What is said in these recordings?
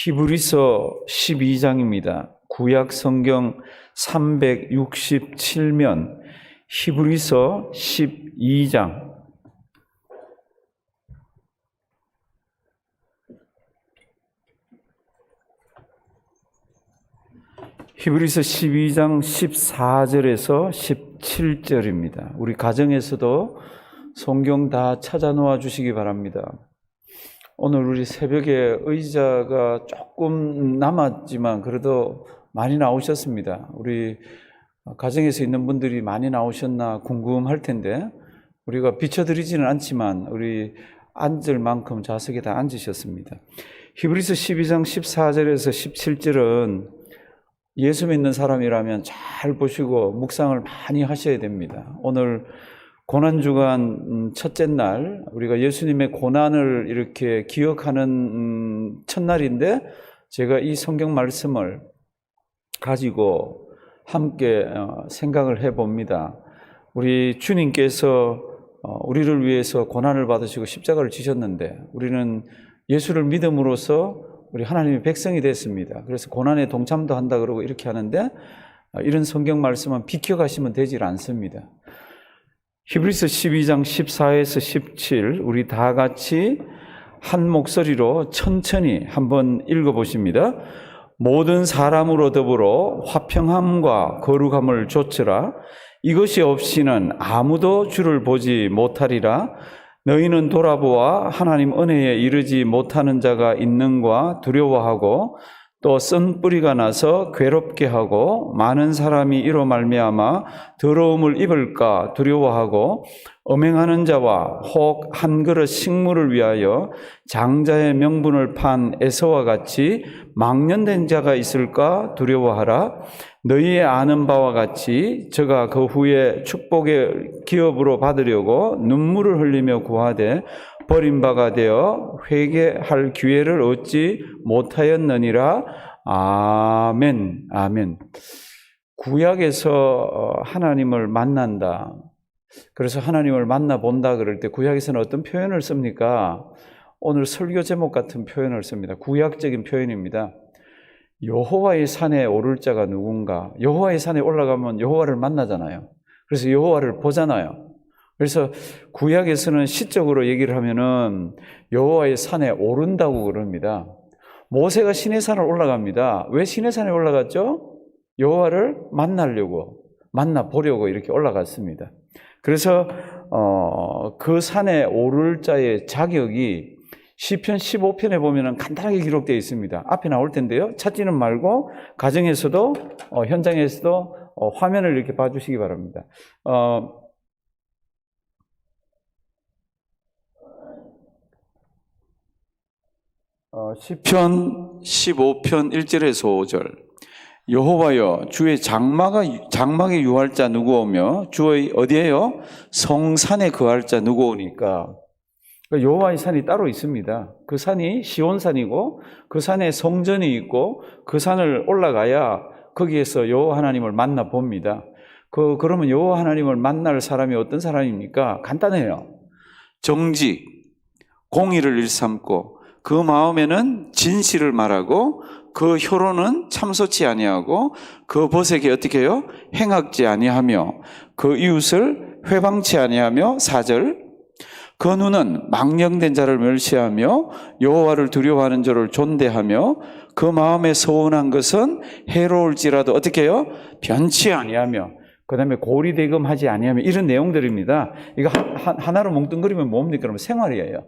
히브리서 12장입니다. 구약 성경 367면 히브리서 12장. 히브리서 12장 14절에서 17절입니다. 우리 가정에서도 성경 다 찾아 놓아 주시기 바랍니다. 오늘 우리 새벽에 의자가 조금 남았지만 그래도 많이 나오셨습니다. 우리 가정에서 있는 분들이 많이 나오셨나 궁금할 텐데 우리가 비춰드리지는 않지만 우리 앉을 만큼 좌석에 다 앉으셨습니다. 히브리서 12장 14절에서 17절은 예수 믿는 사람이라면 잘 보시고 묵상을 많이 하셔야 됩니다. 오늘 고난주간 첫째 날, 우리가 예수님의 고난을 이렇게 기억하는 첫날인데 제가 이 성경 말씀을 가지고 함께 생각을 해봅니다. 우리 주님께서 우리를 위해서 고난을 받으시고 십자가를 지셨는데 우리는 예수를 믿음으로써 우리 하나님의 백성이 됐습니다. 그래서 고난에 동참도 한다 그러고 이렇게 하는데 이런 성경 말씀은 비켜가시면 되질 않습니다. 히브리서 12장 14에서 17 우리 다 같이 한 목소리로 천천히 한번 읽어보십니다. 모든 사람으로 더불어 화평함과 거룩함을 좇으라. 이것이 없이는 아무도 주를 보지 못하리라. 너희는 돌아보아 하나님 은혜에 이르지 못하는 자가 있는가 두려워하고 또 쓴 뿌리가 나서 괴롭게 하고 많은 사람이 이로 말미암아 더러움을 입을까 두려워하고 음행하는 자와 혹 한 그릇 식물을 위하여 장자의 명분을 판 에서와 같이 망령된 자가 있을까 두려워하라. 너희의 아는 바와 같이 저가 그 후에 축복의 기업으로 받으려고 눈물을 흘리며 구하되 버림바가 되어 회개할 기회를 얻지 못하였느니라. 아멘. 아멘. 구약에서 하나님을 만난다. 그래서 하나님을 만나본다 그럴 때 구약에서는 어떤 표현을 씁니까? 오늘 설교 제목 같은 표현을 씁니다. 구약적인 표현입니다. 여호와의 산에 오를 자가 누군가? 여호와의 산에 올라가면 여호와를 만나잖아요. 그래서 여호와를 보잖아요. 그래서 구약에서는 시적으로 얘기를 하면은 여호와의 산에 오른다고 그럽니다. 모세가 시내산을 올라갑니다. 왜 시내산에 올라갔죠? 여호와를 만나려고, 만나보려고 이렇게 올라갔습니다. 그래서 그 산에 오를 자의 자격이 시편 15편에 보면은 간단하게 기록되어 있습니다. 앞에 나올 텐데요. 찾지는 말고 가정에서도 현장에서도 화면을 이렇게 봐주시기 바랍니다. 시편 15편 1절에서 5절 여호와여 주의 장막에 유할 자 누구오며 주의 어디에요? 성산에 거할 자 누구오니까. 여호와의 산이 따로 있습니다. 그 산이 시온산이고 그 산에 성전이 있고 그 산을 올라가야 거기에서 여호와 하나님을 만나 봅니다. 그러면 여호와 하나님을 만날 사람이 어떤 사람입니까? 간단해요. 정직, 공의를 일삼고 그 마음에는 진실을 말하고 그 혀로는 참소치 아니하고 그 벗에게 어떻게 해요? 행악지 아니하며 그 이웃을 회방치 아니하며 4절 그 눈은 망령된 자를 멸시하며 여호와를 두려워하는 자를 존대하며 그 마음에 서운한 것은 해로울지라도 어떻게 해요? 변치 아니하며 그 다음에 고리대금하지 아니하며 이런 내용들입니다. 이거 하나로 뭉뚱그리면 뭡니까? 그러면 생활이에요.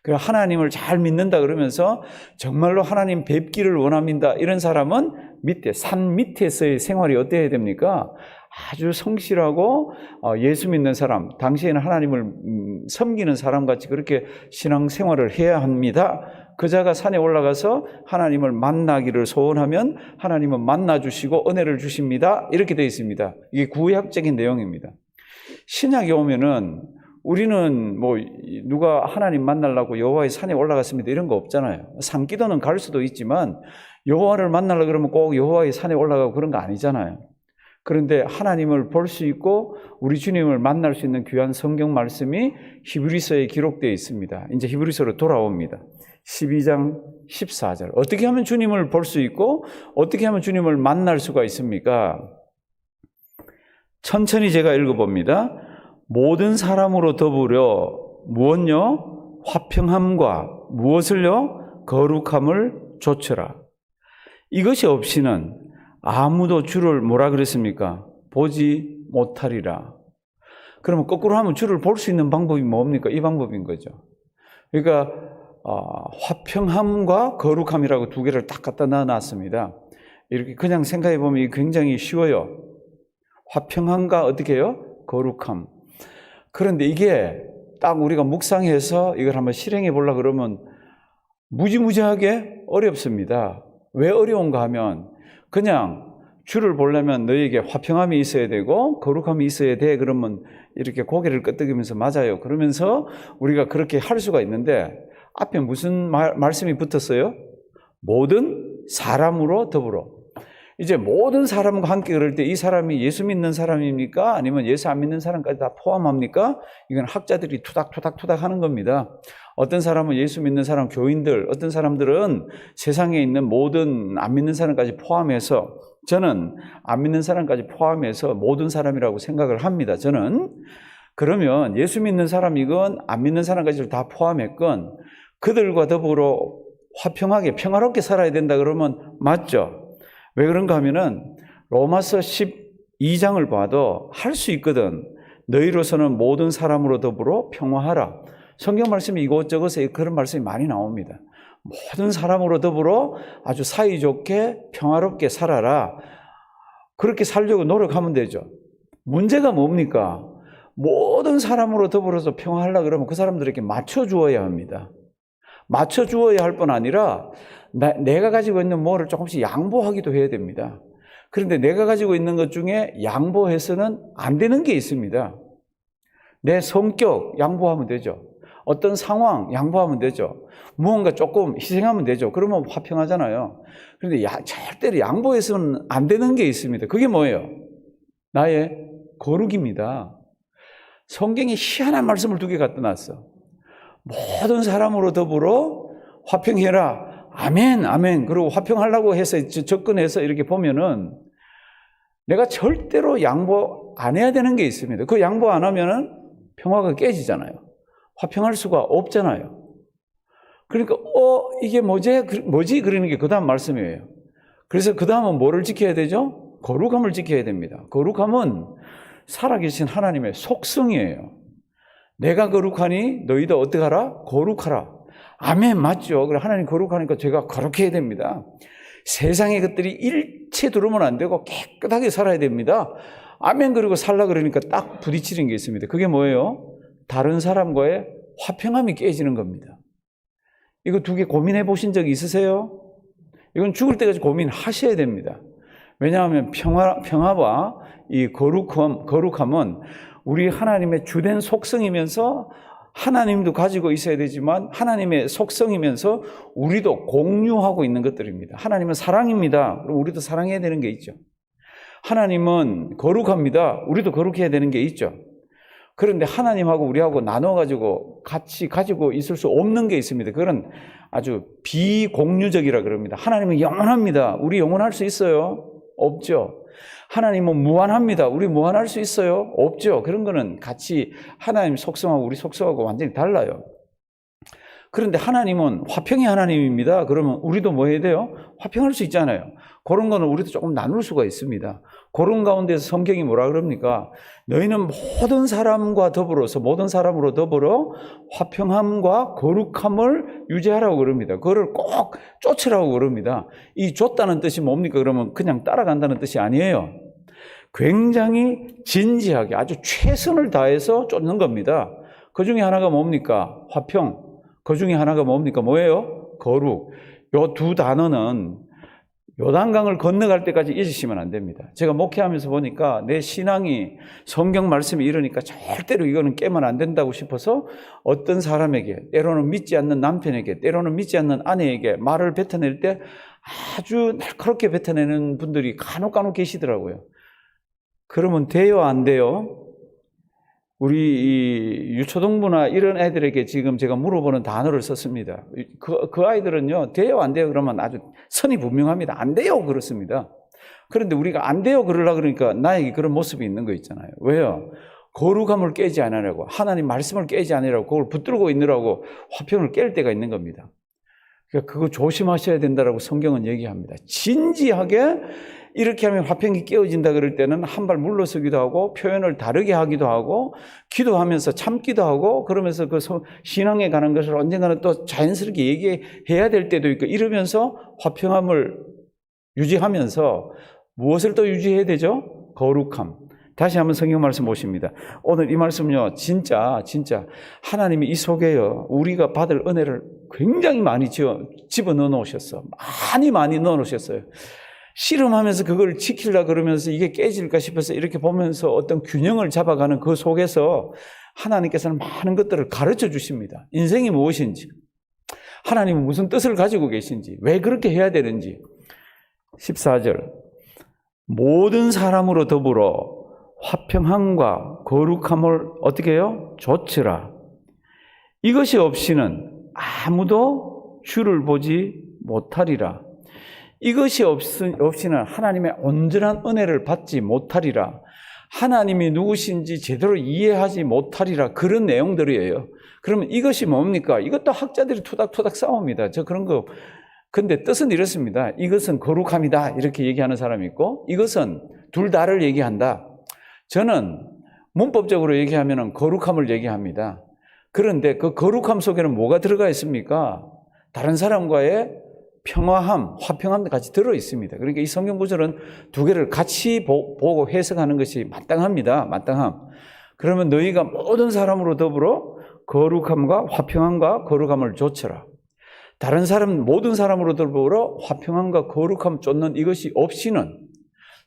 하나님을 잘 믿는다 그러면서 정말로 하나님 뵙기를 원합니다. 이런 사람은 산 밑에서의 생활이 어때야 됩니까? 아주 성실하고 예수 믿는 사람, 당시에는 하나님을 섬기는 사람같이 그렇게 신앙생활을 해야 합니다. 그자가 산에 올라가서 하나님을 만나기를 소원하면 하나님은 만나주시고 은혜를 주십니다. 이렇게 되어 있습니다. 이게 구약적인 내용입니다. 신약에 오면은 우리는 누가 하나님 만나려고 여호와의 산에 올라갔습니다 이런 거 없잖아요. 산기도는 갈 수도 있지만 여호와를 만나려고 그러면 꼭 여호와의 산에 올라가고 그런 거 아니잖아요. 그런데 하나님을 볼 수 있고 우리 주님을 만날 수 있는 귀한 성경 말씀이 히브리서에 기록되어 있습니다. 이제 히브리서로 돌아옵니다. 12장 14절. 어떻게 하면 주님을 볼 수 있고 어떻게 하면 주님을 만날 수가 있습니까? 천천히 제가 읽어봅니다. 모든 사람으로 더불어 무엇요? 화평함과 무엇을요? 거룩함을 좇으라. 이것이 없이는 아무도 주를 뭐라 그랬습니까? 보지 못하리라. 그러면 거꾸로 하면 주를 볼 수 있는 방법이 뭡니까? 이 방법인 거죠. 그러니까 화평함과 거룩함이라고 두 개를 딱 갖다 놔놨습니다. 이렇게 그냥 생각해 보면 굉장히 쉬워요. 화평함과 어떻게 해요? 거룩함. 그런데 이게 딱 우리가 묵상해서 이걸 한번 실행해 보려고 그러면 무지무지하게 어렵습니다. 왜 어려운가 하면 그냥 주를 보려면 너에게 화평함이 있어야 되고 거룩함이 있어야 돼. 그러면 이렇게 고개를 끄덕이면서 맞아요. 그러면서 우리가 그렇게 할 수가 있는데 앞에 무슨 말씀이 붙었어요? 모든 사람으로 더불어. 이제 모든 사람과 함께 그럴 때 이 사람이 예수 믿는 사람입니까? 아니면 예수 안 믿는 사람까지 다 포함합니까? 이건 학자들이 투닥투닥 하는 겁니다. 어떤 사람은 예수 믿는 사람, 교인들, 어떤 사람들은 세상에 있는 모든 안 믿는 사람까지 포함해서, 저는 안 믿는 사람까지 포함해서 모든 사람이라고 생각을 합니다. 저는. 그러면 예수 믿는 사람이건 안 믿는 사람까지 다 포함했건 그들과 더불어 화평하게 평화롭게 살아야 된다 그러면 맞죠? 왜 그런가 하면은 로마서 12장을 봐도 할 수 있거든. 너희로서는 모든 사람으로 더불어 평화하라. 성경 말씀이 이곳저곳에 그런 말씀이 많이 나옵니다. 모든 사람으로 더불어 아주 사이좋게 평화롭게 살아라. 그렇게 살려고 노력하면 되죠. 문제가 뭡니까? 모든 사람으로 더불어서 평화하려고 그러면 그 사람들에게 맞춰주어야 합니다. 맞춰주어야 할 뿐 아니라 내가 가지고 있는 뭐를 조금씩 양보하기도 해야 됩니다. 그런데 내가 가지고 있는 것 중에 양보해서는 안 되는 게 있습니다. 내 성격 양보하면 되죠. 어떤 상황 양보하면 되죠. 무언가 조금 희생하면 되죠. 그러면 화평하잖아요. 그런데 절대로 양보해서는 안 되는 게 있습니다. 그게 뭐예요? 나의 거룩입니다. 성경에 희한한 말씀을 두 개 갖다 놨어. 모든 사람으로 더불어 화평해라. 아멘, 아멘. 그리고 화평하려고 해서 접근해서 이렇게 보면은 내가 절대로 양보 안 해야 되는 게 있습니다. 그 양보 안 하면은 평화가 깨지잖아요. 화평할 수가 없잖아요. 그러니까 이게 뭐지? 그러는 게 그 다음 말씀이에요. 그래서 그 다음은 뭐를 지켜야 되죠? 거룩함을 지켜야 됩니다. 거룩함은 살아계신 하나님의 속성이에요. 내가 거룩하니 너희도 어떻게 하라? 거룩하라. 아멘, 맞죠? 그래 하나님 거룩하니까 제가 거룩해야 됩니다. 세상의 것들이 일체 들어오면 안 되고 깨끗하게 살아야 됩니다. 아멘. 그리고 살라 그러니까 딱 부딪히는 게 있습니다. 그게 뭐예요? 다른 사람과의 화평함이 깨지는 겁니다. 이거 두 개 고민해 보신 적이 있으세요? 이건 죽을 때까지 고민하셔야 됩니다. 왜냐하면 평화와 이 거룩함은 우리 하나님의 주된 속성이면서 하나님도 가지고 있어야 되지만 하나님의 속성이면서 우리도 공유하고 있는 것들입니다. 하나님은 사랑입니다. 그럼 우리도 사랑해야 되는 게 있죠. 하나님은 거룩합니다. 우리도 거룩해야 되는 게 있죠. 그런데 하나님하고 우리하고 나눠가지고 같이 가지고 있을 수 없는 게 있습니다. 그건 아주 비공유적이라 그럽니다. 하나님은 영원합니다. 우리 영원할 수 있어요? 없죠. 하나님은 무한합니다. 우리 무한할 수 있어요? 없죠. 그런 거는 같이 하나님 속성하고 우리 속성하고 완전히 달라요. 그런데 하나님은 화평의 하나님입니다. 그러면 우리도 뭐 해야 돼요? 화평할 수 있잖아요. 그런 거는 우리도 조금 나눌 수가 있습니다. 그런 가운데서 성경이 뭐라 그럽니까? 너희는 모든 사람과 더불어서 모든 사람으로 더불어 화평함과 거룩함을 유지하라고 그럽니다. 그거를 꼭 쫓으라고 그럽니다. 이 쫓다는 뜻이 뭡니까? 그러면 그냥 따라간다는 뜻이 아니에요. 굉장히 진지하게 아주 최선을 다해서 쫓는 겁니다. 그 중에 하나가 뭡니까? 화평. 그 중에 하나가 뭡니까? 뭐예요? 거룩. 요 두 단어는 요단강을 건너갈 때까지 잊으시면 안 됩니다. 제가 목회하면서 보니까 내 신앙이 성경 말씀이 이러니까 절대로 이거는 깨면 안 된다고 싶어서 어떤 사람에게, 때로는 믿지 않는 남편에게, 때로는 믿지 않는 아내에게 말을 뱉어낼 때 아주 날카롭게 뱉어내는 분들이 간혹 계시더라고요. 그러면 돼요, 안 돼요? 우리 이 유초등부나 이런 애들에게 지금 제가 물어보는 단어를 썼습니다. 그 아이들은요, 돼요, 안 돼요? 그러면 아주 선이 분명합니다. 안 돼요, 그렇습니다. 그런데 우리가 안 돼요, 그러려고 그러니까 나에게 그런 모습이 있는 거 있잖아요. 왜요? 거룩함을 깨지 않으라고, 하나님 말씀을 깨지 않으라고, 그걸 붙들고 있느라고 화평을 깰 때가 있는 겁니다. 그러니까 그거 조심하셔야 된다라고 성경은 얘기합니다. 진지하게 이렇게 하면 화평이 깨어진다 그럴 때는 한 발 물러서기도 하고 표현을 다르게 하기도 하고 기도하면서 참기도 하고 그러면서 그 신앙에 관한 것을 언젠가는 또 자연스럽게 얘기해야 될 때도 있고 이러면서 화평함을 유지하면서 무엇을 또 유지해야 되죠? 거룩함. 다시 한번 성경 말씀 보십니다. 오늘 이 말씀은요, 진짜 하나님이 이 속에요, 우리가 받을 은혜를 굉장히 많이 집어넣어 놓으셨어. 많이 넣어 놓으셨어요. 씨름하면서 그걸 지키려고 그러면서 이게 깨질까 싶어서 이렇게 보면서 어떤 균형을 잡아가는 그 속에서 하나님께서는 많은 것들을 가르쳐 주십니다. 인생이 무엇인지, 하나님은 무슨 뜻을 가지고 계신지, 왜 그렇게 해야 되는지. 14절, 모든 사람으로 더불어 화평함과 거룩함을 어떻게 해요? 조치라. 이것이 없이는 아무도 주를 보지 못하리라. 이것이 없이는 하나님의 온전한 은혜를 받지 못하리라. 하나님이 누구신지 제대로 이해하지 못하리라. 그런 내용들이에요. 그러면 이것이 뭡니까? 이것도 학자들이 토닥토닥 싸웁니다. 저 그런 거. 근데 뜻은 이렇습니다. 이것은 거룩함이다. 이렇게 얘기하는 사람이 있고, 이것은 둘 다를 얘기한다. 저는 문법적으로 얘기하면 거룩함을 얘기합니다. 그런데 그 거룩함 속에는 뭐가 들어가 있습니까? 다른 사람과의 평화함, 화평함도 같이 들어 있습니다. 그러니까 이 성경 구절은 두 개를 같이 보고 해석하는 것이 마땅합니다. 마땅함. 그러면 너희가 모든 사람으로 더불어 거룩함과 화평함과 거룩함을 좇으라. 다른 사람, 모든 사람으로 더불어 화평함과 거룩함 좇는 이것이 없이는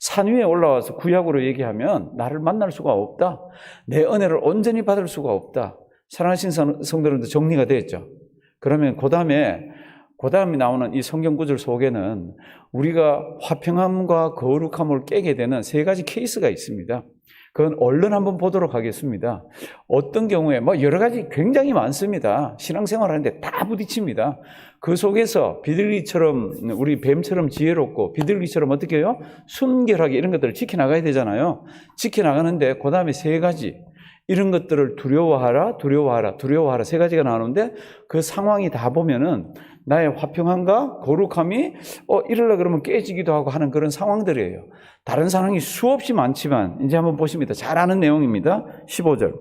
산 위에 올라와서 구약으로 얘기하면 나를 만날 수가 없다. 내 은혜를 온전히 받을 수가 없다. 사랑하신 성도들도 정리가 됐죠. 그러면 그 다음에 나오는 이 성경 구절 속에는 우리가 화평함과 거룩함을 깨게 되는 세 가지 케이스가 있습니다. 그건 얼른 한번 보도록 하겠습니다. 어떤 경우에 여러 가지 굉장히 많습니다. 신앙생활 하는데 다 부딪힙니다. 그 속에서 비둘기처럼 우리 뱀처럼 지혜롭고 비둘기처럼 어떻게 해요? 순결하게 이런 것들을 지켜나가야 되잖아요. 지켜나가는데 그 다음에 세 가지 이런 것들을 두려워하라 세 가지가 나오는데 그 상황이 다 보면은 나의 화평함과 거룩함이 이러려고 그러면 깨지기도 하고 하는 그런 상황들이에요. 다른 상황이 수없이 많지만 이제 한번 보십니다. 잘 아는 내용입니다. 15절.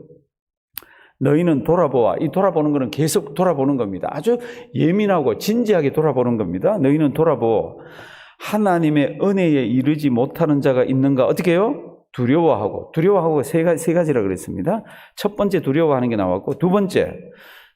너희는 돌아보아. 이 돌아보는 것은 계속 돌아보는 겁니다. 아주 예민하고 진지하게 돌아보는 겁니다. 너희는 돌아보아. 하나님의 은혜에 이르지 못하는 자가 있는가? 어떻게 해요? 두려워하고 세 가지라 그랬습니다. 첫 번째 두려워하는 게 나왔고, 두 번째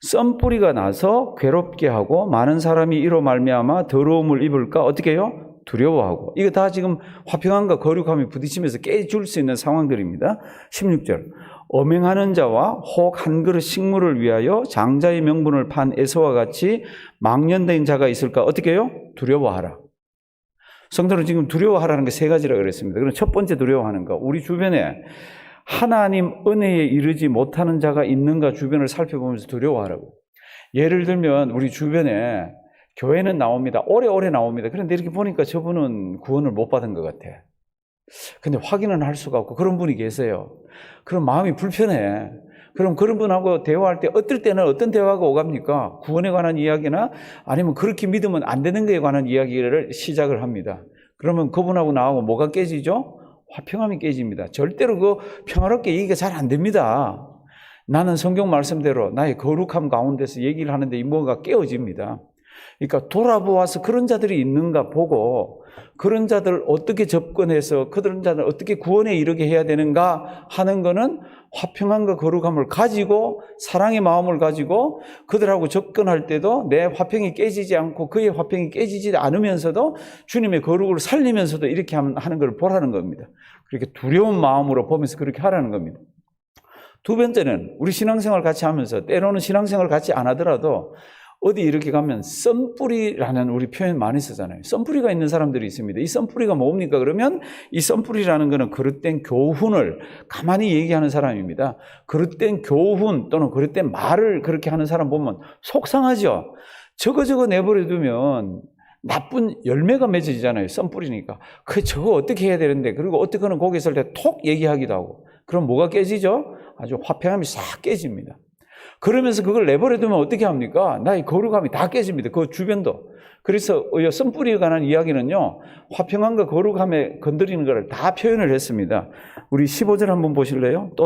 썬뿌리가 나서 괴롭게 하고 많은 사람이 이로 말미암아 더러움을 입을까? 어떻게 해요? 두려워하고. 이거 다 지금 화평함과 거룩함이 부딪히면서 깨질 수 있는 상황들입니다. 16절. 엄행하는 자와 혹 한 그릇 식물을 위하여 장자의 명분을 판 에서와 같이 망령된 자가 있을까? 어떻게 해요? 두려워하라. 성도는 지금 두려워하라는 게 세 가지라 그랬습니다. 그럼 첫 번째 두려워하는 거, 우리 주변에 하나님 은혜에 이르지 못하는 자가 있는가 주변을 살펴보면서 두려워하라고. 예를 들면 우리 주변에 교회는 나옵니다. 오래오래 나옵니다. 그런데 이렇게 보니까 저분은 구원을 못 받은 것 같아. 근데 확인은 할 수가 없고 그런 분이 계세요. 그럼 마음이 불편해. 그럼 그런 분하고 대화할 때 어떨 때는 어떤 대화가 오갑니까? 구원에 관한 이야기나 아니면 그렇게 믿으면 안 되는 것에 관한 이야기를 시작을 합니다. 그러면 그분하고 나하고 뭐가 깨지죠? 화평함이 깨집니다. 절대로 그 평화롭게 얘기가 잘 안 됩니다. 나는 성경 말씀대로 나의 거룩함 가운데서 얘기를 하는데 이 뭔가 깨어집니다. 그러니까 돌아보아서 그런 자들이 있는가 보고 그런 자들을 어떻게 접근해서 그런 자들을 어떻게 구원에 이르게 해야 되는가 하는 거는 화평함과 거룩함을 가지고 사랑의 마음을 가지고 그들하고 접근할 때도 내 화평이 깨지지 않고 그의 화평이 깨지지 않으면서도 주님의 거룩을 살리면서도 이렇게 하는 걸 보라는 겁니다. 그렇게 두려운 마음으로 보면서 그렇게 하라는 겁니다. 두 번째는 우리 신앙생활 같이 하면서 때로는 신앙생활 같이 안 하더라도 어디 이렇게 가면 썬뿌리라는 우리 표현 많이 쓰잖아요. 썬뿌리가 있는 사람들이 있습니다. 이 썬뿌리가 뭡니까? 그러면 이 썬뿌리라는 것은 그릇된 교훈을 가만히 얘기하는 사람입니다. 그릇된 교훈 또는 그릇된 말을 그렇게 하는 사람 보면 속상하죠. 저거 내버려두면 나쁜 열매가 맺어지잖아요. 썬뿌리니까. 저거 어떻게 해야 되는데, 그리고 어떻게는 거기 있을 때 톡 얘기하기도 하고. 그럼 뭐가 깨지죠? 아주 화평함이 싹 깨집니다. 그러면서 그걸 내버려두면 어떻게 합니까? 나의 거룩함이 다 깨집니다. 그 주변도. 그래서 썬뿌리에 관한 이야기는요, 화평함과 거룩함에 건드리는 것을 다 표현을 했습니다. 우리 15절 한번 보실래요? 또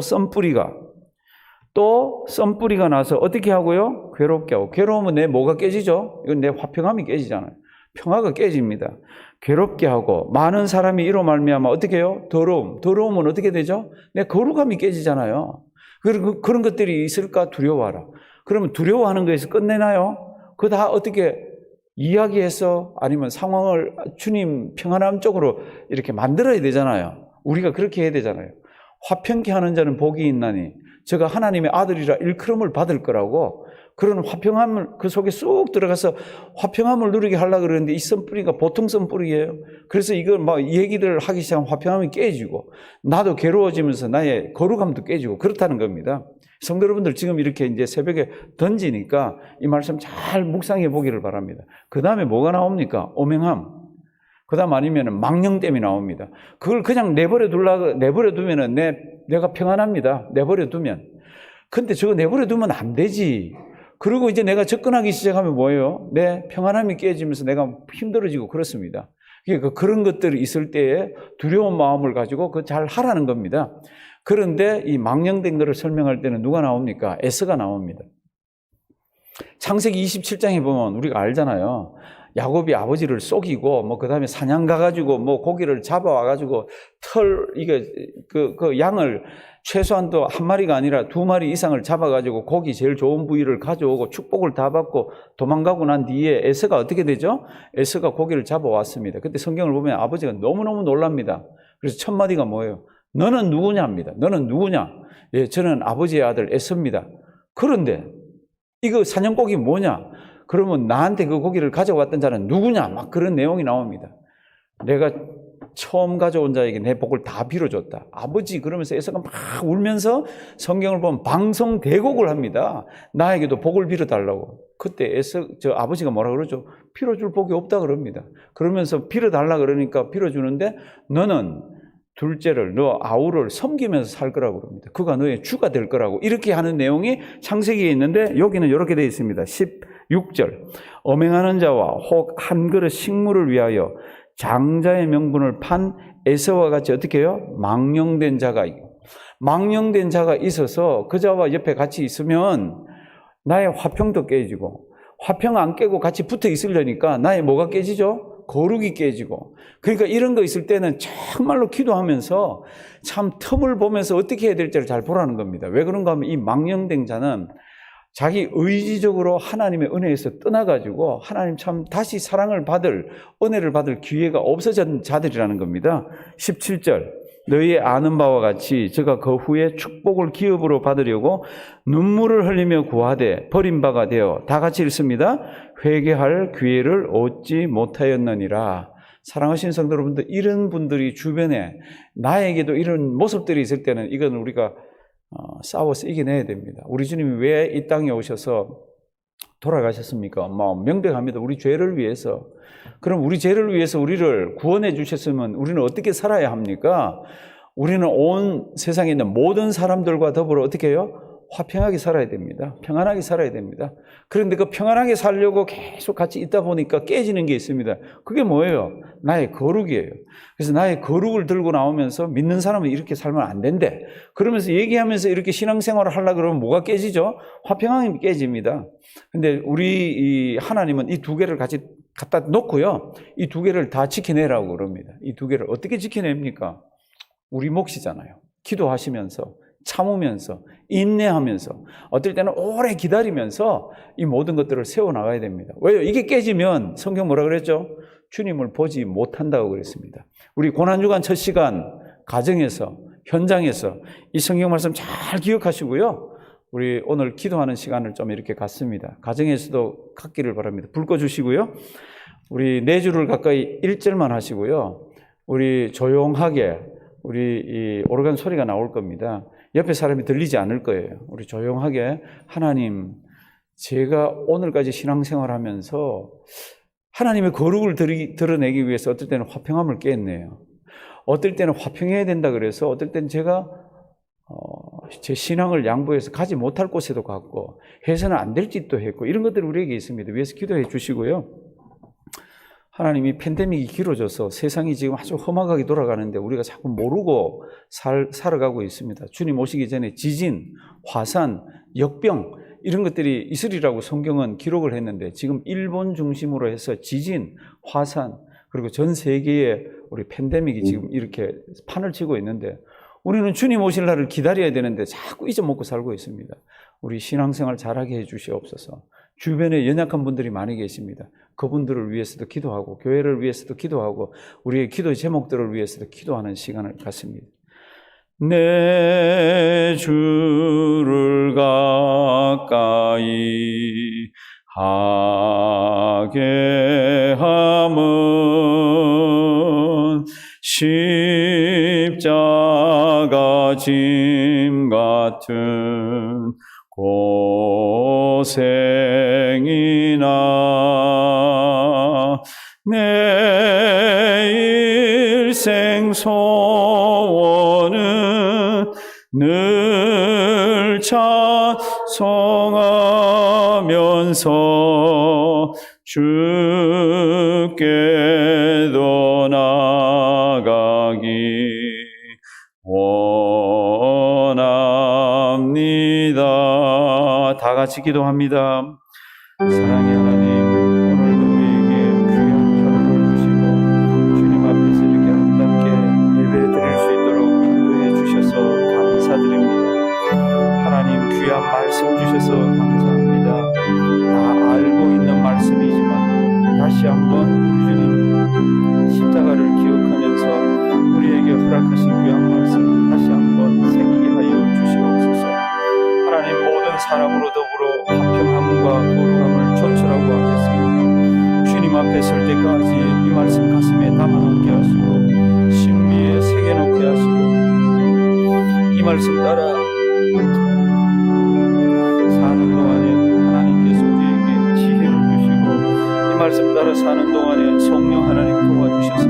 썬뿌리가 나서 어떻게 하고요? 괴롭게 하고. 괴로우면 내 뭐가 깨지죠? 이건 내 화평함이 깨지잖아요. 평화가 깨집니다. 괴롭게 하고 많은 사람이 이로 말미암아 어떻게 해요? 더러움은 어떻게 되죠? 내 거룩함이 깨지잖아요. 그리고 그런 것들이 있을까 두려워하라. 그러면 두려워하는 거에서 끝내나요? 그거 다 어떻게 이야기해서 아니면 상황을 주님 평안함 쪽으로 이렇게 만들어야 되잖아요. 우리가 그렇게 해야 되잖아요. 화평케 하는 자는 복이 있나니 저가 하나님의 아들이라 일컬음을 받을 거라고. 그런 화평함을 그 속에 쑥 들어가서 화평함을 누리게 하려고 그러는데 이 썬뿌리가 보통 썬뿌리예요. 그래서 이걸 막 얘기를 하기 시작하면 화평함이 깨지고 나도 괴로워지면서 나의 거룩함도 깨지고 그렇다는 겁니다. 성도 여러분들 지금 이렇게 이제 새벽에 던지니까 이 말씀 잘 묵상해 보기를 바랍니다. 그 다음에 뭐가 나옵니까? 오명함. 그 다음 아니면 망령됨이 나옵니다. 그걸 그냥 내버려두면은 내가 평안합니다. 내버려두면. 근데 저거 내버려두면 안 되지. 그리고 이제 내가 접근하기 시작하면 뭐예요? 내 평안함이 깨지면서 내가 힘들어지고 그렇습니다. 그러니까 그런 것들이 있을 때에 두려운 마음을 가지고 그 잘 하라는 겁니다. 그런데 이 망령된 것을 설명할 때는 누가 나옵니까? 에서가 나옵니다. 창세기 27장에 보면 우리가 알잖아요. 야곱이 아버지를 속이고 그다음에 사냥 가가지고 고기를 잡아와가지고 그 양을 최소한도 한 마리가 아니라 2마리 이상을 잡아가지고 고기 제일 좋은 부위를 가져오고 축복을 다 받고 도망가고 난 뒤에 에서가 어떻게 되죠? 에서가 고기를 잡아왔습니다. 그때 성경을 보면 아버지가 너무너무 놀랍니다. 그래서 첫 마디가 뭐예요? 너는 누구냐 합니다. 너는 누구냐? 예, 저는 아버지의 아들 에서입니다. 그런데 이거 사냥고기 뭐냐? 그러면 나한테 그 고기를 가져왔던 자는 누구냐? 막 그런 내용이 나옵니다. 내가 처음 가져온 자에게 내 복을 다 빌어줬다. 아버지 그러면서 에서가 막 울면서 성경을 보면 방송대곡을 합니다. 나에게도 복을 빌어달라고. 그때 아버지가 뭐라 그러죠? 빌어줄 복이 없다 그럽니다. 그러면서 빌어달라 그러니까 빌어주는데 너는 둘째를 너 아우를 섬기면서 살 거라고 그럽니다. 그가 너의 주가 될 거라고 이렇게 하는 내용이 창세기에 있는데 여기는 이렇게 되어 있습니다. 16절 엄행하는 자와 혹 한 그릇 식물을 위하여 장자의 명분을 판 에서와 같이 어떻게 해요? 망령된 자가 있어서 그 자와 옆에 같이 있으면 나의 화평도 깨지고 화평 안 깨고 같이 붙어 있으려니까 나의 뭐가 깨지죠? 거룩이 깨지고. 그러니까 이런 거 있을 때는 정말로 기도하면서 참 틈을 보면서 어떻게 해야 될지를 잘 보라는 겁니다. 왜 그런가 하면 이 망령된 자는 자기 의지적으로 하나님의 은혜에서 떠나가지고 하나님 참 다시 사랑을 받을 은혜를 받을 기회가 없어진 자들이라는 겁니다. 17절 너희의 아는 바와 같이 저가 그 후에 축복을 기업으로 받으려고 눈물을 흘리며 구하되 버린 바가 되어 다 같이 읽습니다. 회개할 기회를 얻지 못하였느니라. 사랑하신 성도 여러분들, 이런 분들이 주변에 나에게도 이런 모습들이 있을 때는 이건 우리가 싸워서 이겨내야 됩니다. 우리 주님이 왜 이 땅에 오셔서 돌아가셨습니까? 명백합니다. 우리 죄를 위해서. 그럼 우리 죄를 위해서 우리를 구원해 주셨으면 우리는 어떻게 살아야 합니까? 우리는 온 세상에 있는 모든 사람들과 더불어 어떻게 해요? 화평하게 살아야 됩니다. 평안하게 살아야 됩니다. 그런데 그 평안하게 살려고 계속 같이 있다 보니까 깨지는 게 있습니다. 그게 뭐예요? 나의 거룩이에요. 그래서 나의 거룩을 들고 나오면서 믿는 사람은 이렇게 살면 안 된대. 그러면서 얘기하면서 이렇게 신앙생활을 하려고 그러면 뭐가 깨지죠? 화평함이 깨집니다. 근데 우리 하나님은 이 두 개를 같이 갖다 놓고요. 이 두 개를 다 지켜내라고 그럽니다. 이 두 개를 어떻게 지켜냅니까? 우리 몫이잖아요. 기도하시면서 참으면서 인내하면서 어떨 때는 오래 기다리면서 이 모든 것들을 세워나가야 됩니다. 왜요? 이게 깨지면 성경 뭐라 그랬죠? 주님을 보지 못한다고 그랬습니다. 우리 고난주간 첫 시간 가정에서 현장에서 이 성경 말씀 잘 기억하시고요. 우리 오늘 기도하는 시간을 좀 이렇게 갖습니다. 가정에서도 갖기를 바랍니다. 불 꺼주시고요. 우리 4주를 가까이 1절만 하시고요. 우리 조용하게 우리 이 오르간 소리가 나올 겁니다. 옆에 사람이 들리지 않을 거예요. 우리 조용하게 하나님, 제가 오늘까지 신앙생활하면서 하나님의 거룩을 드러내기 위해서 어떨 때는 화평함을 깼네요. 어떨 때는 화평해야 된다 그래서 어떨 때는 제가 제 신앙을 양보해서 가지 못할 곳에도 갔고 해서는 안 될 짓도 했고 이런 것들이 우리에게 있습니다. 위에서 기도해 주시고요. 하나님이 팬데믹이 길어져서 세상이 지금 아주 험악하게 돌아가는데 우리가 자꾸 모르고 살아가고 있습니다. 주님 오시기 전에 지진, 화산, 역병 이런 것들이 있으리라고 성경은 기록을 했는데 지금 일본 중심으로 해서 지진, 화산 그리고 전 세계에 우리 팬데믹이 지금 이렇게 판을 치고 있는데 우리는 주님 오실 날을 기다려야 되는데 자꾸 잊어먹고 살고 있습니다. 우리 신앙생활 잘하게 해 주시옵소서. 주변에 연약한 분들이 많이 계십니다. 그분들을 위해서도 기도하고 교회를 위해서도 기도하고 우리의 기도의 제목들을 위해서도 기도하는 시간을 갖습니다. 내 주를 가까이 하게 함은 십자가 짐 같은 고생이나 내 일생 소원은 늘 찬송하면서 주께도 나가기 원합니다. 다 같이 기도합니다. 사랑의 하나님, 오늘도 우리에게 귀한 하루를 주시고 주님 앞에서 이렇게 아름답게 예배 드릴 수 있도록 인도해 주셔서 감사드립니다. 하나님, 귀한 말씀 주셔서 감사합니다. 다 알고 있는 말씀이지만 다시 한번 우리 주님 십자가를 기억하면서 우리에게 허락하신 귀한 말씀 다시 한번 새기게 하여 주시옵소서. 하나님, 모든 사람으로 더불어 화평함과 거룩함을 조철하고 하셨습니다. 주님 앞에 설 때까지 이 말씀 가슴에 담아놓게 하시고 심리에 새겨놓게 하시고 이 말씀 따라 사는 동안에 하나님께서 우리에게 지혜를 주시고 이 말씀 따라 사는 동안에 성령 하나님 도와주셔서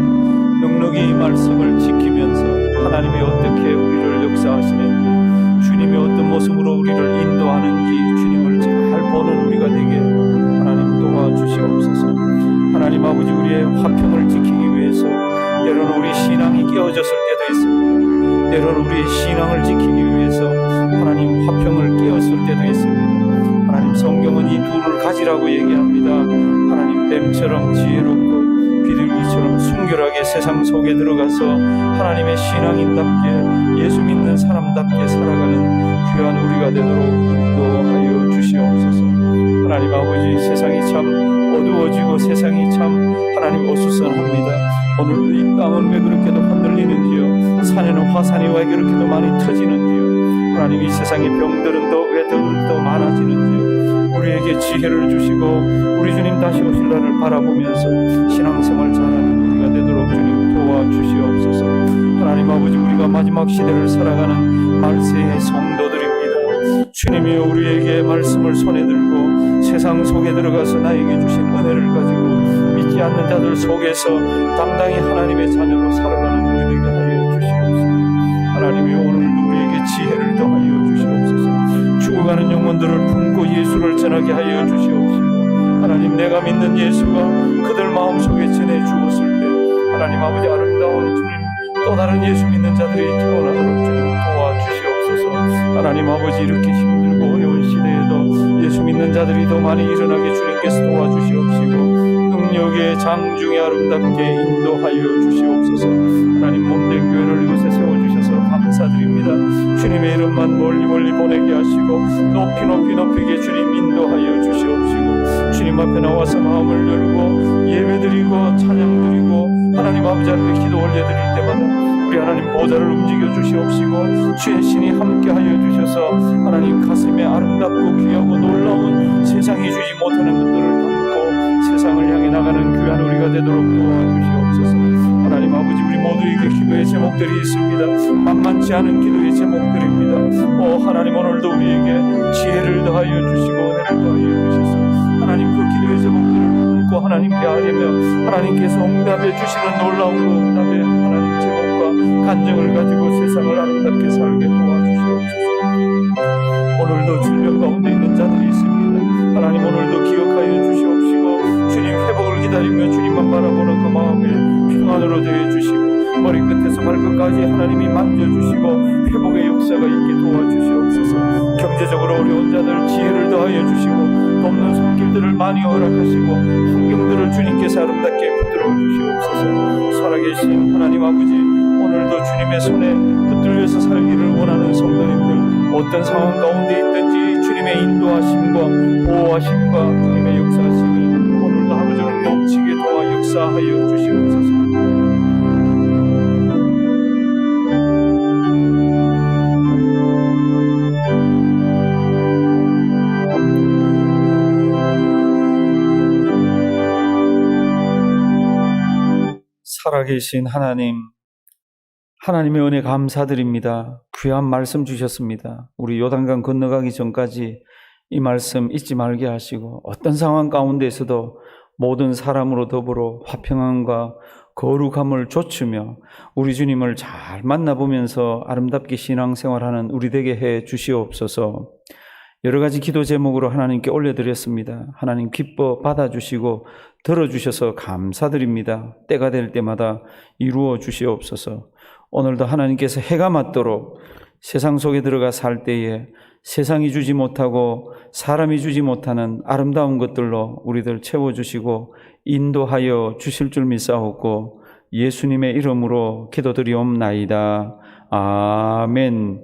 넉넉히 이 말씀을 지키면서 하나님이 어떻게 우리를 역사하시는지 주님이 어떤 모습으로 우리를 인도하는지 주님을 잘 보는 우리가 되게 하나님 도와주시옵소서. 하나님 아버지, 우리의 화평을 지키기 위해서 때로는 우리 신앙이 깨어졌을 때도 있습니다. 때로는 우리의 신앙을 지키기 위해서 하나님 화평을 깨었을 때도 있습니다. 하나님, 성경은 이 둘을 가지라고 얘기합니다. 하나님, 뱀처럼 지혜롭고 비둘기처럼 순결하게 세상 속에 들어가서 하나님의 신앙인답게 예수 믿는 사람답게 살아가는 귀한 우리가 되도록 인도하여 주시옵소서. 하나님 아버지, 세상이 참 어두워지고 세상이 참 하나님 어수선합니다. 오늘도 이 땅은 왜 그렇게도 흔들리는지요? 산에는 화산이 왜 그렇게도 많이 터지는지요? 하나님, 이 세상의 병들은 왜 더 많아지는지요? 우리에게 지혜를 주시고 우리 주님 다시 오실 날을 바라보면서 신앙생활 잘하는 우리가 되도록 주님 도와주시옵소서. 하나님 아버지, 우리가 마지막 시대를 살아가는 말세의 성도들입니다. 주님이 우리에게 말씀을 손에 들고 세상 속에 들어가서 나에게 주신 은혜를 가지고 믿지 않는 자들 속에서 당당히 하나님의 자녀로 살아가는 우리 되게 하여 주시옵소서. 하나님이 오늘도 우리에게 지혜를 더하여 주시옵소서. 죽어가는 영혼들을 품고 예수를 전하게 하여 주시옵시고 하나님, 내가 믿는 예수가 그들 마음속에 전해 주었을 때 하나님 아버지, 아름다운 주님 또 다른 예수 믿는 자들이 태어나도록 주님 도와주시옵소서. 하나님 아버지, 이렇게 힘들고 어려운 시대에도 예수 믿는 자들이 더 많이 일어나게 주님께서 도와주시옵시고 능력의 장중에 아름답게 인도하여 주시옵소서. 하나님, 몸된 교회를 이곳에 세워주셔서 감사드립니다. 주님의 이름만 멀리 보내게 하시고 높이 주님 인도하여 주시옵시고 주님 앞에 나와서 마음을 열고 예배드리고 찬양드리고 하나님 아버지 앞에 기도 올려드릴 때마다 우리 하나님 보좌를 움직여 주시옵시고 주의 신이 함께하여 주셔서 하나님 가슴에 아름답고 귀하고 놀라운 세상이 주지 못하는 것들을 담고 세상을 향해 나가는 귀한 우리가 되도록 도와주시옵소서. 하나님 아버지, 우리 모두에게 기도의 제목들이 있습니다. 만만치 않은 기도의 제목들입니다. 하나님, 오늘도 우리에게 지혜를 더하여 주시고 은혜를 더하여 주셔서 하나님 그 기도의 제목들을 품고 하나님께 아뢰며 하나님께서 응답해 주시는 놀라운 그 응답의 하나님 제목과 간증을 가지고 세상을 아름답게 살게 도와주시옵소서. 오늘도 질병 가운데 있는 자들이 있습니다. 하나님, 오늘도 기억하여 주시옵시고 주님 회복을 기다리며 주님만 바라보는 그 마음에 평안으로 대해주시고 머리끝에서 발끝까지 하나님이 만져주시고 회복의 역사가 있게 도와주시옵소서. 경제적으로 어려운 자들 지혜를 더하여 주시고 돕는 손길들을 많이 허락하시고 환경들을 주님께서 아름답게 붙들어 주시옵소서. 살아계신 하나님 아버지, 오늘도 주님의 손에 붙들려서 살기를 원하는 성도님들, 어떤 상황 가운데 있든지 주님의 인도하심과 보호하심과 주님의 역사하심이 오늘도 하루 종일 넘치게 도와 역사하여 주시옵소서. 살아계신 하나님, 하나님의 은혜 감사드립니다. 귀한 말씀 주셨습니다. 우리 요단강 건너가기 전까지 이 말씀 잊지 말게 하시고 어떤 상황 가운데에서도 모든 사람으로 더불어 화평함과 거룩함을 좇으며 우리 주님을 잘 만나보면서 아름답게 신앙생활하는 우리 되게 해 주시옵소서. 여러 가지 기도 제목으로 하나님께 올려드렸습니다. 하나님 기뻐 받아주시고 들어주셔서 감사드립니다. 때가 될 때마다 이루어 주시옵소서. 오늘도 하나님께서 해가 맞도록 세상 속에 들어가 살 때에 세상이 주지 못하고 사람이 주지 못하는 아름다운 것들로 우리들 채워주시고 인도하여 주실 줄 믿사옵고 예수님의 이름으로 기도드리옵나이다. 아멘.